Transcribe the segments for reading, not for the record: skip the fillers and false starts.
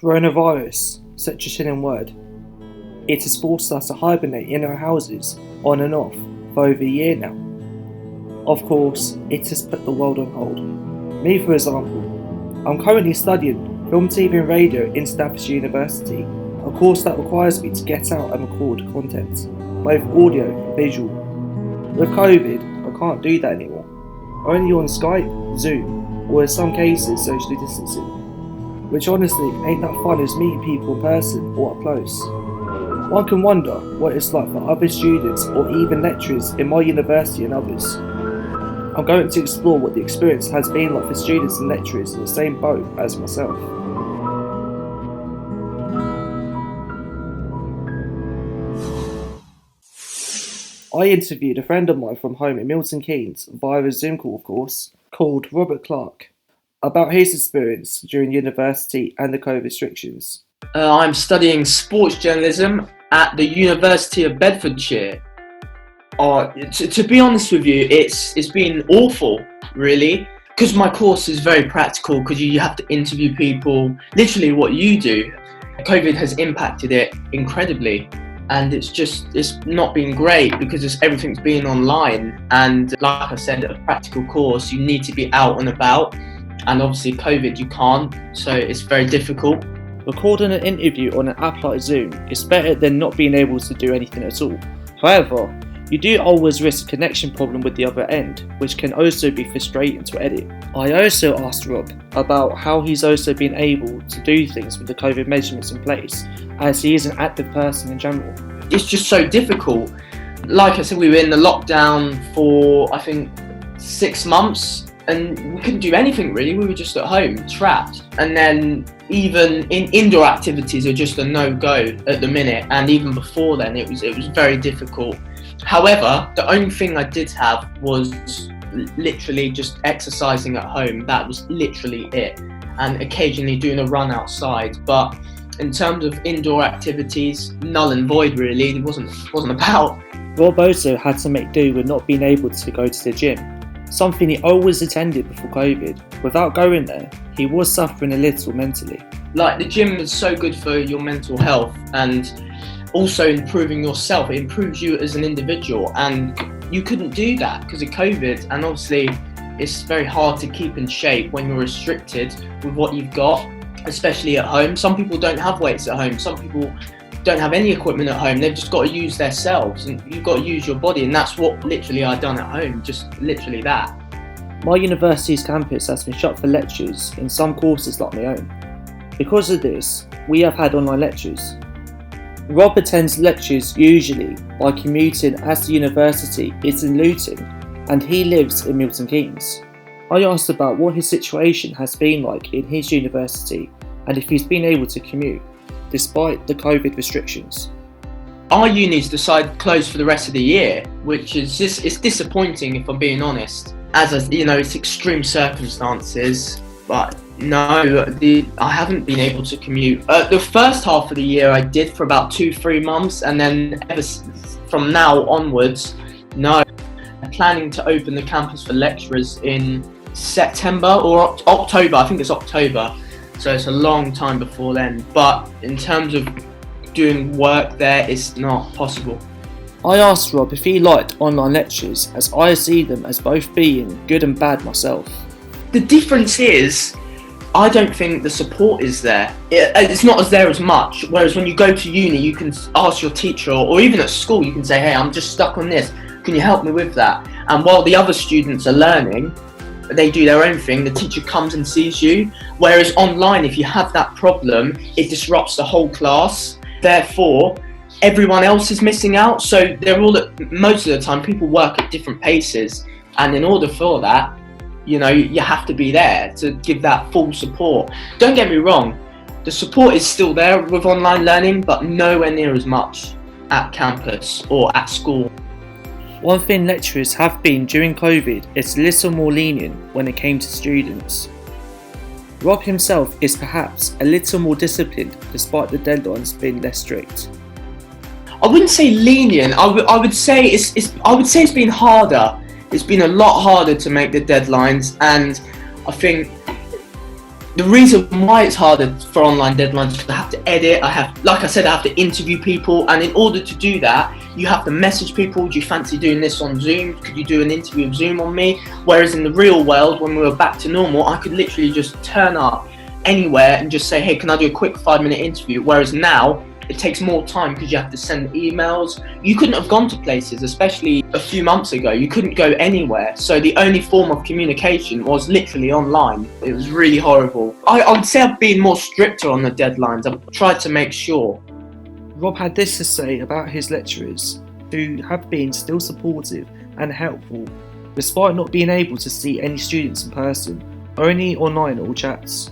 Coronavirus, such a chilling word. It has forced us to hibernate in our houses, on and off, for over a year now. Of course, it has put the world on hold. Me, for example, I'm currently studying Film, TV and Radio in Staffordshire University, a course that requires me to get out and record content, both audio and visual. With COVID, I can't do that anymore. Only on Skype, Zoom, or in some cases socially distancing, which honestly ain't that fun as meeting people in person or up close. One can wonder what it's like for other students or even lecturers in my university and others. I'm going to explore what the experience has been like for students and lecturers in the same boat as myself. I interviewed a friend of mine from home in Milton Keynes via a Zoom call, of course, called Robert Clark, about his experience during university and the COVID restrictions. I'm studying sports journalism at the University of Bedfordshire. To be honest with you, it's been awful, really, because my course is very practical, because you have to interview people, literally what you do. COVID has impacted it incredibly, and it's not been great because everything's been online, and like I said, a practical course, you need to be out and about, and obviously COVID you can't, so it's very difficult. Recording an interview on an app like Zoom is better than not being able to do anything at all. However, you do always risk a connection problem with the other end, which can also be frustrating to edit. I also asked Rob about how he's also been able to do things with the COVID measurements in place, as he is an active person in general. It's just so difficult. Like I said, we were in the lockdown for, I think, 6 months, and we couldn't do anything really. We were just at home, trapped. And then even in indoor activities are just a no-go at the minute, and even before then it was very difficult. However, the only thing I did have was literally just exercising at home. That was literally it, and occasionally doing a run outside. But in terms of indoor activities, null and void really. It wasn't about. Rob also had to make do with not being able to go to the gym, something he always attended before COVID. Without going there, he was suffering a little mentally. Like, the gym is so good for your mental health and also improving yourself. It improves you as an individual, and you couldn't do that because of COVID, and obviously it's very hard to keep in shape when you're restricted with what you've got, especially at home. Some people don't have weights at home, some people don't have any equipment at home, they've just got to use themselves, and you've got to use your body, and that's what literally I've done at home, just literally that. My university's campus has been shut for lectures in some courses like my own. Because of this, we have had online lectures. Rob attends lectures usually by commuting, as the university is in Luton and he lives in Milton Keynes. I asked about what his situation has been like in his university and if he's been able to commute despite the COVID restrictions. Our uni's decided closed for the rest of the year, which is it's disappointing if I'm being honest. It's extreme circumstances, but no, I haven't been able to commute. The first half of the year I did for about 2-3 months, and then from now onwards, no. I'm planning to open the campus for lecturers in September or October. I think it's October, so it's a long time before then. But in terms of doing work there, it's not possible. I asked Rob if he liked online lectures, as I see them as both being good and bad myself. The difference is, I don't think the support is there. It's not as much, whereas when you go to uni, you can ask your teacher, or even at school, you can say, hey, I'm just stuck on this, can you help me with that? And while the other students are learning, they do their own thing, the teacher comes and sees you. Whereas online, if you have that problem, it disrupts the whole class. Therefore, everyone else is missing out. So most of the time, people work at different paces. And in order for that, you have to be there to give that full support. Don't get me wrong, the support is still there with online learning, but nowhere near as much at campus or at school. One thing lecturers have been during COVID is a little more lenient when it came to students. Rob himself is perhaps a little more disciplined despite the deadlines being less strict. I wouldn't say lenient. I would say it's been harder. It's been a lot harder to make the deadlines, and I think The reason why it's harder for online deadlines is because I have to edit, like I said, I have to interview people, and in order to do that, you have to message people, do you fancy doing this on Zoom? Could you do an interview of Zoom on me? Whereas in the real world, when we were back to normal, I could literally just turn up anywhere and just say, hey, can I do a quick 5-minute interview? Whereas now, it takes more time because you have to send emails. You couldn't have gone to places, especially a few months ago. You couldn't go anywhere. So the only form of communication was literally online. It was really horrible. I would say I've been more stricter on the deadlines. I've tried to make sure. Rob had this to say about his lecturers, who have been still supportive and helpful, despite not being able to see any students in person, only online or chats.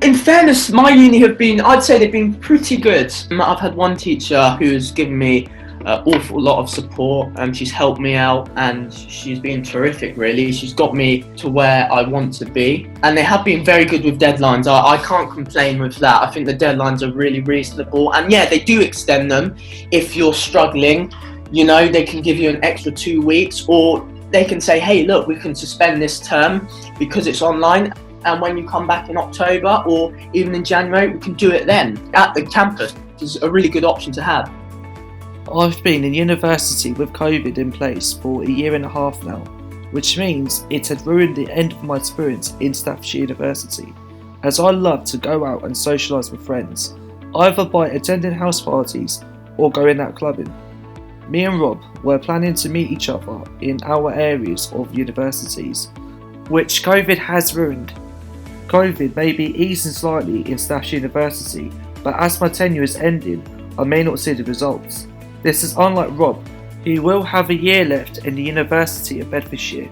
In fairness, my uni I'd say they've been pretty good. I've had one teacher who's given me an awful lot of support, and she's helped me out, and she's been terrific really. She's got me to where I want to be, and they have been very good with deadlines. I can't complain with that. I think the deadlines are really reasonable, and yeah, they do extend them if you're struggling. You know, they can give you an extra 2 weeks, or they can say, hey, look, we can suspend this term because it's online. And when you come back in October or even in January, we can do it then at the campus. It's a really good option to have. I've been in university with COVID in place for a year and a half now, which means it had ruined the end of my experience in Staffordshire University, as I love to go out and socialise with friends, either by attending house parties or going out clubbing. Me and Rob were planning to meet each other in our areas of universities, which COVID has ruined. COVID may be easing slightly in Staffordshire University, but as my tenure is ending, I may not see the results. This is unlike Rob, who will have a year left in the University of Bedfordshire.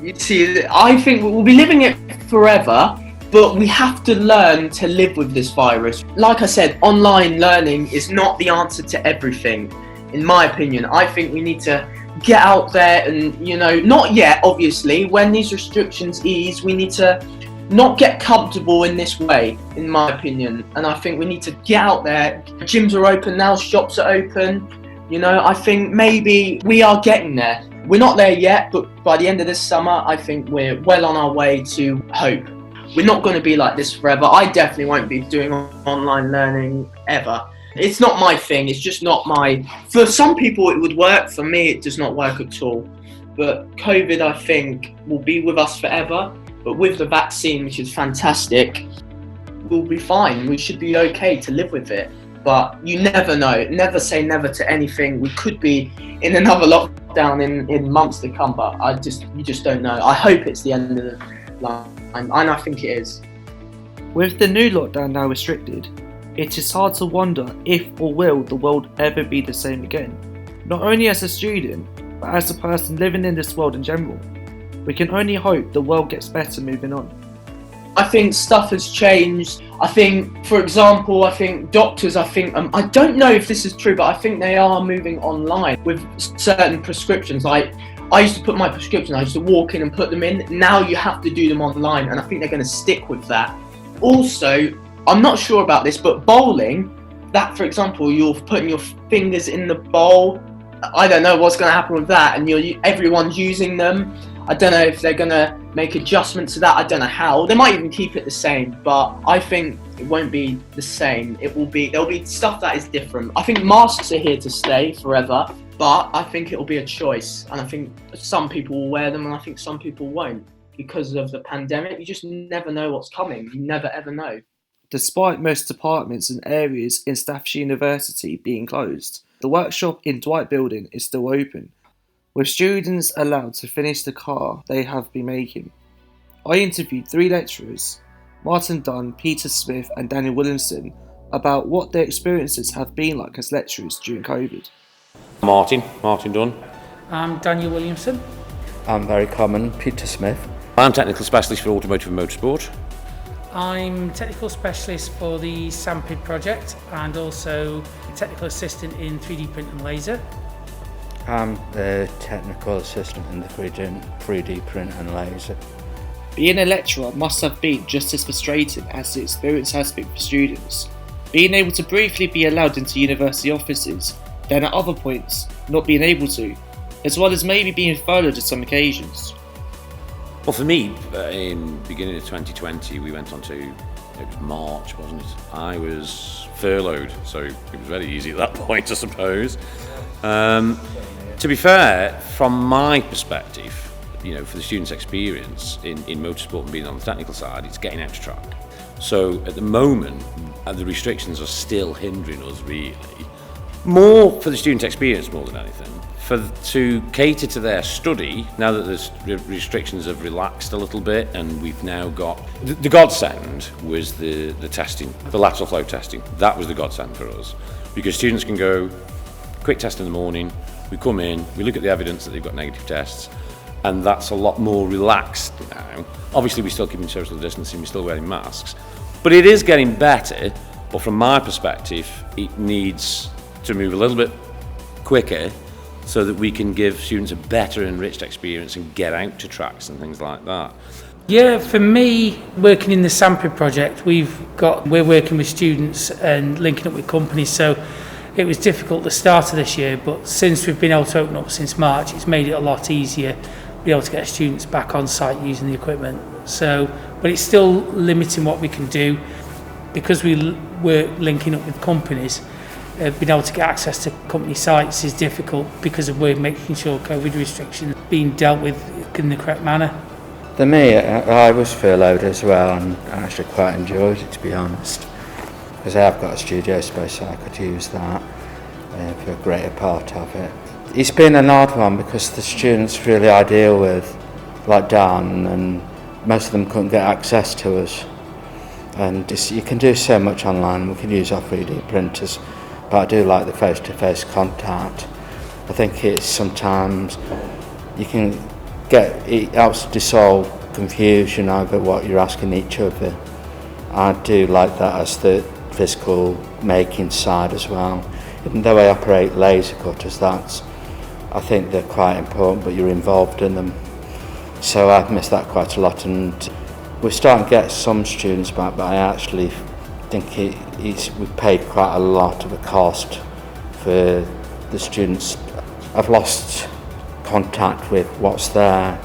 You see, I think we'll be living it forever, but we have to learn to live with this virus. Like I said, online learning is not the answer to everything, in my opinion. I think we need to get out there and, not yet, obviously. When these restrictions ease, we need to not get comfortable in this way, in my opinion. And I think we need to get out there. Gyms are open now, shops are open. I think maybe we are getting there. We're not there yet, but by the end of this summer, I think we're well on our way to hope. We're not going to be like this forever. I definitely won't be doing online learning ever. It's not my thing. It's just not for some people it would work. For me, it does not work at all. But COVID, I think, will be with us forever. But with the vaccine, which is fantastic, we'll be fine. We should be okay to live with it. But you never know. Never say never to anything. We could be in another lockdown in months to come, but you just don't know. I hope it's the end of the line, and I think it is. With the new lockdown now restricted, it is hard to wonder if or will the world ever be the same again. Not only as a student, but as a person living in this world in general. We can only hope the world gets better moving on. I think stuff has changed. I think, for example, doctors, I don't know if this is true, but I think they are moving online with certain prescriptions. Like, I used to put my prescriptions, I used to walk in and put them in. Now you have to do them online, and I think they're going to stick with that. Also, I'm not sure about this, but bowling, that, for example, you're putting your fingers in the bowl. I don't know what's going to happen with that, and everyone's using them. I don't know if they're going to make adjustments to that. I don't know how. They might even keep it the same, but I think it won't be the same. There'll be stuff that is different. I think masks are here to stay forever, but I think it'll be a choice. And I think some people will wear them and I think some people won't. Because of the pandemic, you just never know what's coming. You never ever know. Despite most departments and areas in Staffordshire University being closed, the workshop in Dwight Building is still open, with students allowed to finish the car they have been making. I interviewed 3 lecturers, Martin Dunn, Peter Smith and Daniel Williamson, about what their experiences have been like as lecturers during COVID. Martin Dunn. I'm Daniel Williamson. I'm very common, Peter Smith. I'm Technical Specialist for Automotive and Motorsport. I'm Technical Specialist for the SAMPID project and also Technical Assistant in 3D print and laser. I'm the Technical Assistant in the 3D print and laser. Being a lecturer must have been just as frustrating as the experience has been for students. Being able to briefly be allowed into university offices, then at other points not being able to, as well as maybe being furloughed at some occasions. Well, for me, in beginning of 2020, we went on to, it was March, wasn't it? I was furloughed, so it was very easy at that point, I suppose. To be fair, from my perspective, for the students' experience in motorsport and being on the technical side, it's getting out to track. So at the moment, the restrictions are still hindering us really. More for the student experience more than anything. To cater to their study, now that the restrictions have relaxed a little bit, and we've now got... The godsend was the testing, the lateral flow testing. That was the godsend for us. Because students can go, quick test in the morning, we come in, we look at the evidence that they've got negative tests, and that's a lot more relaxed now. Obviously, we're still keeping social distancing, we're still wearing masks, but it is getting better. But from my perspective, it needs to move a little bit quicker so that we can give students a better enriched experience and get out to tracks and things like that. Yeah, for me, working in the SAMPID project, we're working with students and linking up with companies, so it was difficult at the start of this year, but since we've been able to open up since March, it's made it a lot easier to be able to get students back on site using the equipment. So, but it's still limiting what we can do because we work linking up with companies. Being able to get access to company sites is difficult because we're making sure COVID restrictions are being dealt with in the correct manner. For me, I was furloughed as well, and I actually quite enjoyed it, to be honest, because I have got a studio space, so I could use that for a greater part of it. It's been an odd one because the students really I deal with, like Dan, and most of them couldn't get access to us. And you can do so much online. We can use our 3D printers, but I do like the face-to-face contact. I think it's sometimes you can it helps dissolve confusion over what you're asking each other. I do like that as the physical making side as well. Even though I operate laser cutters, I think they're quite important, but you're involved in them. So I've missed that quite a lot, and we're starting to get some students back, but I actually think we've paid quite a lot of a cost for the students. I've lost contact with what's there,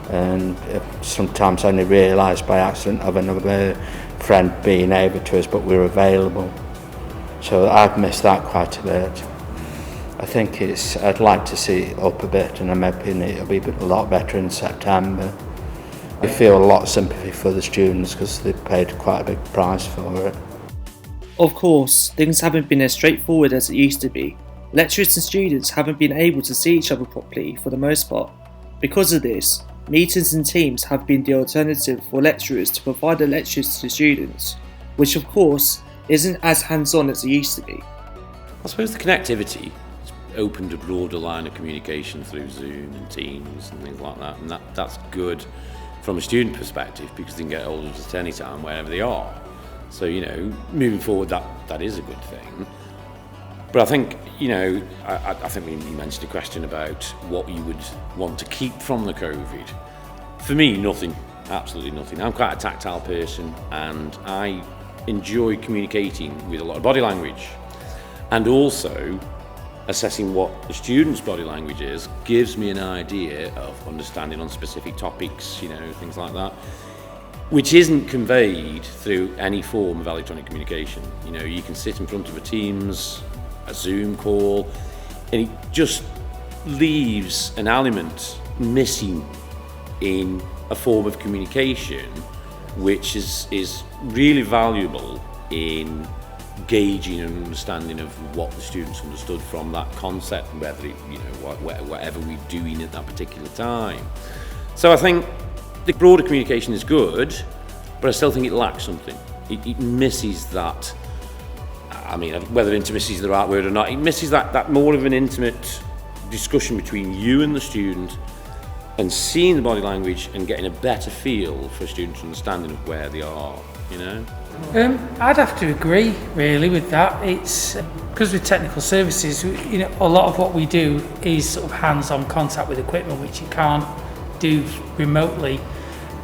and sometimes only realise by accident of another friend being able to us, but we're available. So I've missed that quite a bit. I think I'd like to see it up a bit, and I'm hoping it'll be a lot better in September. We feel a lot of sympathy for the students because they've paid quite a big price for it. Of course, things haven't been as straightforward as it used to be. Lecturers and students haven't been able to see each other properly for the most part. Because of this, meetings and teams have been the alternative for lecturers to provide the lectures to students, which of course isn't as hands-on as it used to be. I suppose the connectivity has opened a broader line of communication through Zoom and Teams and things like that, and that's good from a student perspective because they can get hold of us at any time wherever they are. So, moving forward, that is a good thing. But I think, I think you mentioned a question about what you would want to keep from the COVID. For me, nothing, absolutely nothing. I'm quite a tactile person, and I enjoy communicating with a lot of body language. And also, assessing what the student's body language is gives me an idea of understanding on specific topics, things like that, which isn't conveyed through any form of electronic communication. You can sit in front of a Teams, a Zoom call, and it just leaves an element missing in a form of communication which is really valuable in gauging and understanding of what the students understood from that concept, whether whatever we're doing at that particular time. So I think the broader communication is good, but I still think it lacks something. It misses that. I mean, whether intimacy is the right word or not, it misses that more of an intimate discussion between you and the student, and seeing the body language and getting a better feel for a student's understanding of where they are. I'd have to agree really with that. It's because with technical services, a lot of what we do is sort of hands-on contact with equipment, which you can't do remotely.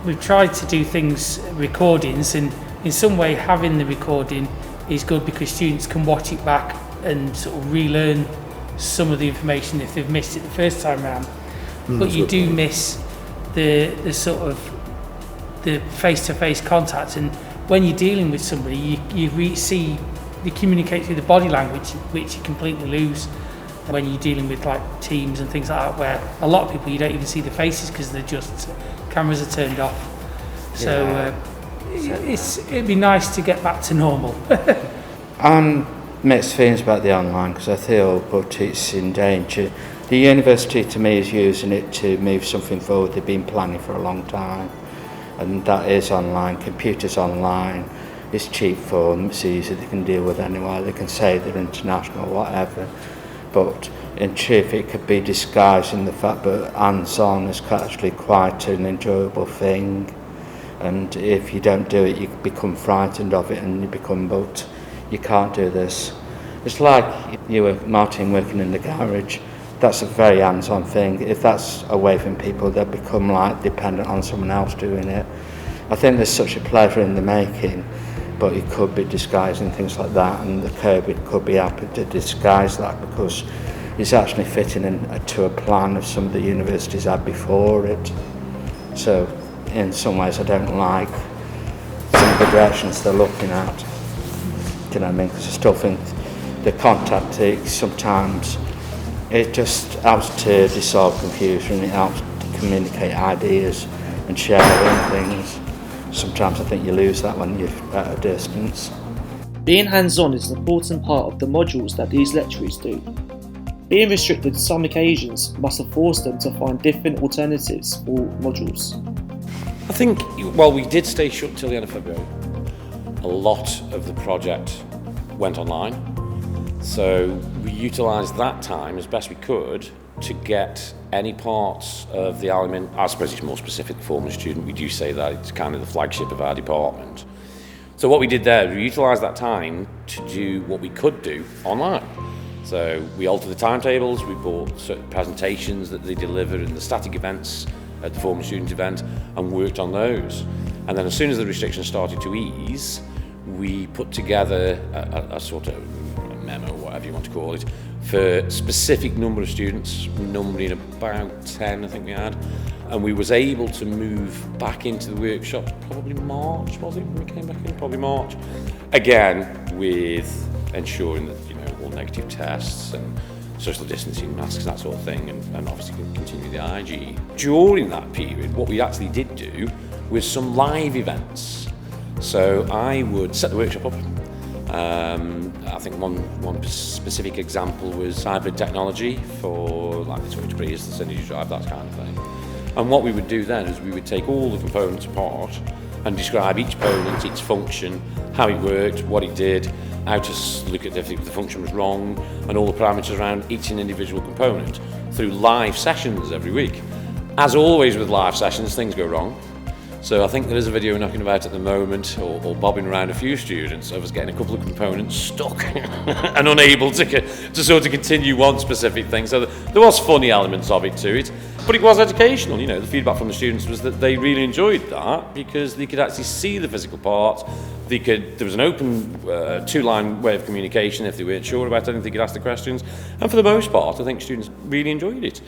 We've tried to do things, recordings, and in some way having the recording is good because students can watch it back and sort of relearn some of the information if they've missed it the first time around. But you do miss the sort of the face-to-face contact, and when you're dealing with somebody, you communicate through the body language, which you completely lose when you're dealing with like Teams and things like that, where a lot of people you don't even see the faces because they're just cameras are turned off. So it'd be nice to get back to normal. I'm mixed feelings about the online because I feel but it's in danger. The university to me is using it to move something forward they've been planning for a long time, and that is online. Computers online, it's cheap for them, it's easy, they can deal with anywhere, they can say they're international or whatever, but in truth it could be disguised in the fact that hands-on is actually quite an enjoyable thing, and if you don't do it you become frightened of it and you become, but you can't do this. It's like you were, Martin, working in the garage. That's a very hands-on thing. If that's away from people, they'll become like dependent on someone else doing it. I think there's such a pleasure in the making, but it could be disguising things like that, and the COVID could be happy to disguise that because it's actually fitting into a plan of some of the universities had before it. So in some ways I don't like some of the directions they're looking at. You know what I mean? Because I still think the contact takes sometimes, it just helps to dissolve confusion, it helps to communicate ideas and sharing things. Sometimes I think you lose that when you're at a distance. Being hands-on is an important part of the modules that these lecturers do. Being restricted to some occasions must have forced them to find different alternatives for modules. I think, well, we did stay shut till the end of February. A lot of the project went online, so we utilised that time as best we could to get any parts of the element. I suppose it's more specific for a student. We do say that it's kind of the flagship of our department. So what we did there, we utilised that time to do what we could do online. So we altered the timetables, we bought certain presentations that they delivered in the static events at the former student event and worked on those. And then as soon as the restrictions started to ease, we put together a sort of memo, whatever you want to call it, for a specific number of students, numbering about 10 I think we had, and we was able to move back into the workshop probably March, was it, when we came back in? Probably March. Again, with ensuring that, you know, all negative tests and social distancing, masks, that sort of thing, and obviously continue the IG. During that period, what we actually did do was some live events. So I would set the workshop up. I think one specific example was hybrid technology for like the switch breeze, the synergy drive, that kind of thing. And what we would do then is we would take all the components apart and describe each component, its function, how it worked, what it did, how to look at if the function was wrong, and all the parameters around each individual component through live sessions every week. As always with live sessions, things go wrong. So I think there is a video knocking about at the moment, or bobbing around a few students, of us getting a couple of components stuck and unable to sort of continue one specific thing. So there was funny elements of it to it, but it was educational. You know, the feedback from the students was that they really enjoyed that because they could actually see the physical parts. There was an open two-line way of communication. If they weren't sure about anything, they could ask the questions. And for the most part, I think students really enjoyed it.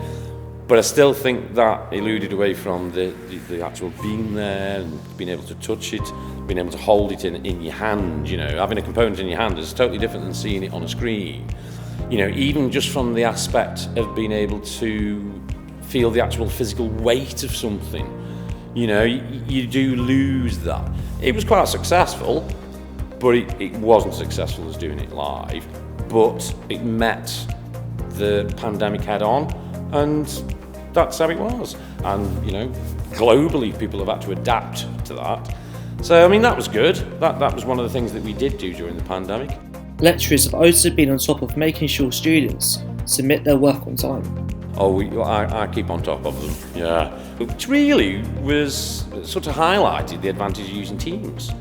But I still think that eluded away from the actual being there and being able to touch it, being able to hold it in your hand. You know, having a component in your hand is totally different than seeing it on a screen. You know, even just from the aspect of being able to feel the actual physical weight of something, you know, you do lose that. It was quite successful, but it wasn't as successful as doing it live. But it met the pandemic head on, and that's how it was. And, you know, globally people have had to adapt to that. So, I mean, that was good. That was one of the things that we did do during the pandemic. Lecturers have also been on top of making sure students submit their work on time. Oh, I keep on top of them, yeah. Which really was sort of highlighted the advantage of using Teams.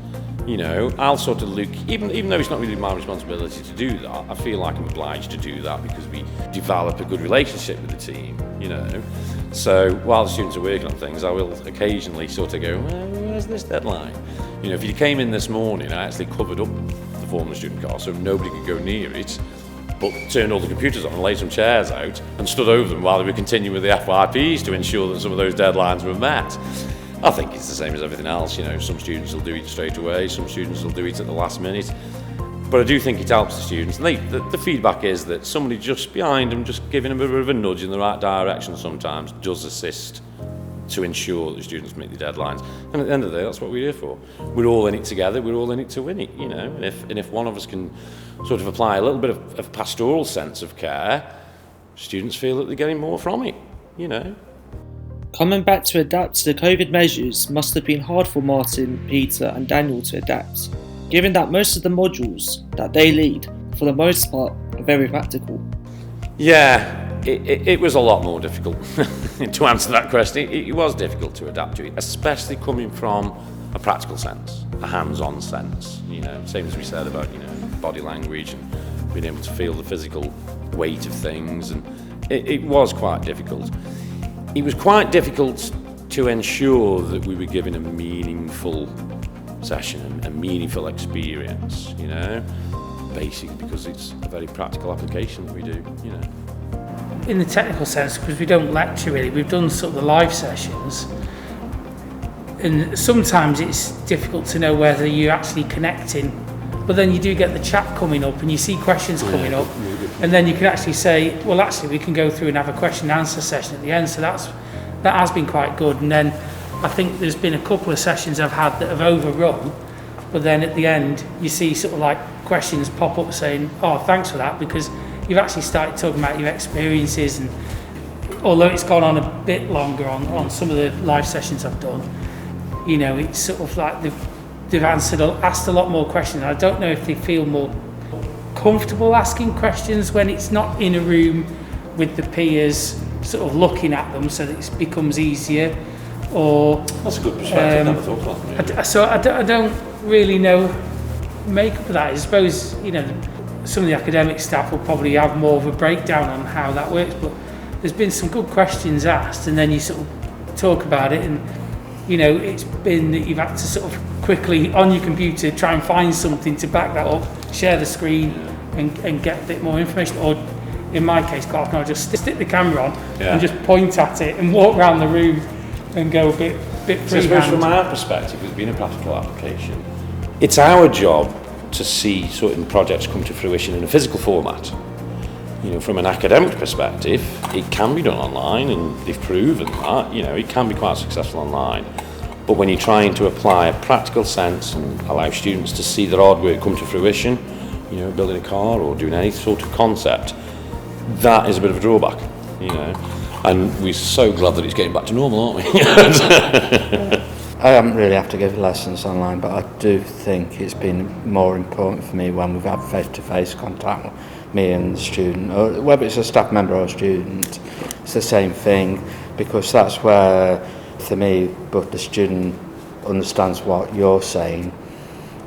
You know, I'll sort of look, even though it's not really my responsibility to do that, I feel like I'm obliged to do that because we develop a good relationship with the team, you know. So while the students are working on things, I will occasionally sort of go, well, where's this deadline? You know, if you came in this morning, I actually covered up the former student car so nobody could go near it. but turned all the computers on and laid some chairs out and stood over them while they were continuing with the FYPs to ensure that some of those deadlines were met. I think it's the same as everything else, some students will do it straight away, some students will do it at the last minute. But I do think it helps the students. And the feedback is that somebody just behind them, just giving them a bit of a nudge in the right direction sometimes does assist to ensure that the students meet the deadlines. And at the end of the day, that's what we're here for. We're all in it together, we're all in it to win it, And if one of us can sort of apply a little bit of pastoral sense of care, students feel that they're getting more from it, Coming back to adapt to the COVID measures must have been hard for Martin, Peter and Daniel to adapt, given that most of the modules that they lead, for the most part, are very practical. Yeah, it was a lot more difficult to answer that question. It was difficult to adapt to it, especially coming from a practical sense, a hands-on sense. Same as we said about body language and being able to feel the physical weight of things, and it was quite difficult. It was quite difficult to ensure that we were giving a meaningful session, a meaningful experience, basically because it's a very practical application that we do, In the technical sense, because we don't lecture really, we've done sort of the live sessions, and sometimes it's difficult to know whether you're actually connecting, but then you do get the chat coming up and you see questions coming up, and then you can actually say, well actually we can go through and have a question and answer session at the end, so that has been quite good. And then I think there's been a couple of sessions I've had that have overrun, but then at the end you see sort of like questions pop up saying, oh thanks for that, because you've actually started talking about your experiences, and although it's gone on a bit longer on some of the live sessions I've done, it's sort of like they've asked a lot more questions. I don't know if they feel more comfortable asking questions when it's not in a room with the peers sort of looking at them, so that it becomes easier, or that's a good perspective. Never thought of that. So I don't really know makeup of that. I suppose some of the academic staff will probably have more of a breakdown on how that works, but there's been some good questions asked, and then you sort of talk about it, and it's been that you've had to sort of quickly on your computer try and find something to back that up, share the screen and get a bit more information, or in my case quite often I'll just stick the camera on and just point at it and walk around the room and go a bit So I suppose from our perspective, it's been a practical application. It's our job to see certain projects come to fruition in a physical format. From an academic perspective, it can be done online, and they've proven that, it can be quite successful online. But when you're trying to apply a practical sense and allow students to see their hard work come to fruition, building a car or doing any sort of concept, that is a bit of a drawback, And we're so glad that it's getting back to normal, aren't we? I haven't really had to give lessons online, but I do think it's been more important for me when we've had face-to-face contact with me and the student, or whether it's a staff member or a student, it's the same thing, because that's where, for me, both the student understands what you're saying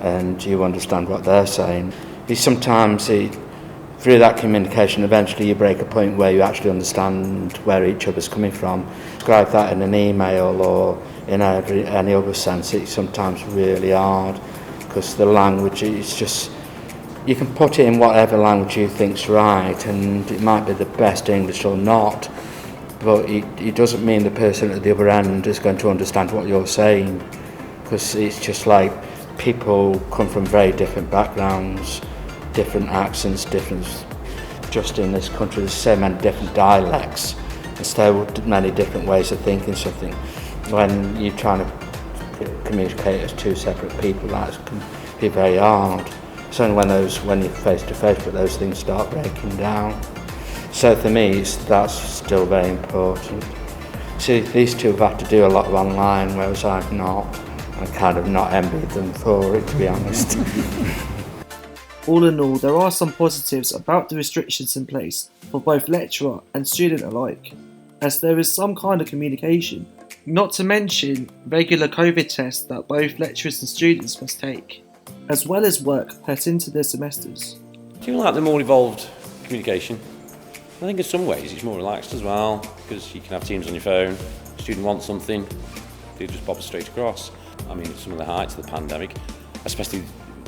and you understand what they're saying. Sometimes through that communication, eventually you break a point where you actually understand where each other's coming from. Describe that in an email or in any other sense, it's sometimes really hard, because the language is just, you can put it in whatever language you think's right, and it might be the best English or not, but it doesn't mean the person at the other end is going to understand what you're saying, because it's just like people come from very different backgrounds, different accents, just in this country there's so many different dialects, and so many different ways of thinking something. When you're trying to communicate as two separate people, that can be very hard. It's only when you're face to face that those things start breaking down. So for me, that's still very important. See, these two have had to do a lot of online, whereas I've not. I kind of not envied them for it, to be honest. All in all, there are some positives about the restrictions in place for both lecturer and student alike, as there is some kind of communication, not to mention regular COVID tests that both lecturers and students must take, as well as work put into their semesters. Do you like the more evolved communication? I think in some ways it's more relaxed as well, because you can have Teams on your phone, the student wants something, they just pop it straight across. I mean, some of the heights of the pandemic, especially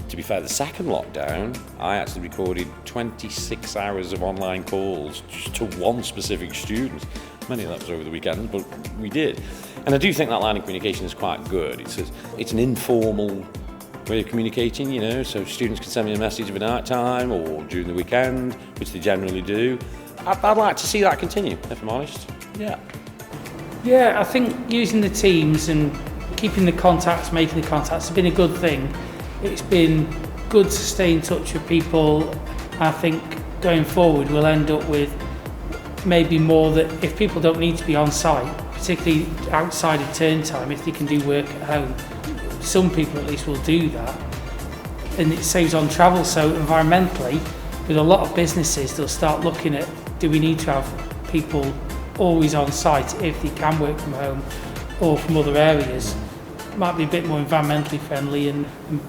To be fair, the second lockdown, I actually recorded 26 hours of online calls just to one specific student. Many of that was over the weekend, but we did. And I do think that line of communication is quite good. It's an informal way of communicating, you know, so students can send me a message of a night time or during the weekend, which they generally do. I'd like to see that continue, if I'm honest. Yeah. Yeah, I think using the teams and keeping the contacts, making the contacts has been a good thing. It's been good to stay in touch with people. I think going forward we'll end up with maybe more that if people don't need to be on site, particularly outside of term time, if they can do work at home, some people at least will do that. And it saves on travel, so environmentally, with a lot of businesses, they'll start looking at, do we need to have people always on site if they can work from home or from other areas? Might be a bit more environmentally friendly and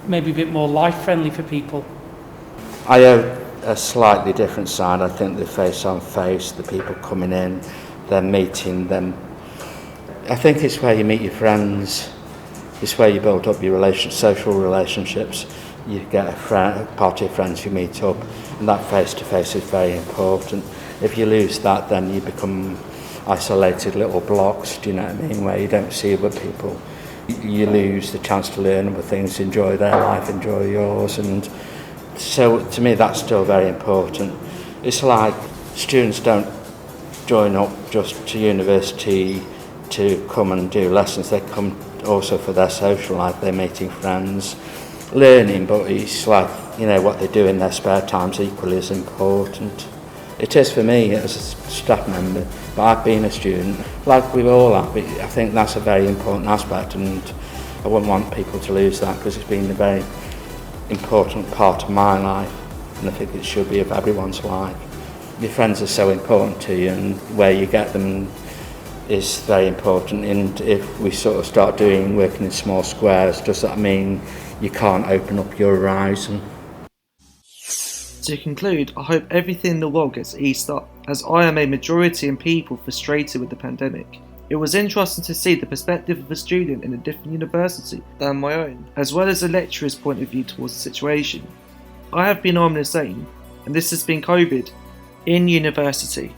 maybe a bit more life friendly for people. I have a slightly different side. I think the face-on-face, the people coming in, they're meeting them. I think it's where you meet your friends. It's where you build up your social relationships. You get a party of friends who meet up, and that face-to-face is very important. If you lose that, then you become isolated little blocks, do you know what I mean, where you don't see other people. You lose the chance to learn other things, enjoy their life, enjoy yours, and so to me that's still very important. It's like students don't join up just to university to come and do lessons, they come also for their social life, they're meeting friends, learning, but it's like, you know, what they do in their spare time's equally as important. It is for me as a staff member, but I've been a student, like we all have. I think that's a very important aspect, and I wouldn't want people to lose that because it's been a very important part of my life, and I think it should be of everyone's life. Your friends are so important to you, and where you get them is very important. And if we sort of start working in small squares, does that mean you can't open up your horizon? To conclude, I hope everything in the world gets eased up, as I am a majority in people frustrated with the pandemic. It was interesting to see the perspective of a student in a different university than my own, as well as a lecturer's point of view towards the situation. I have been on the same, and this has been COVID in university.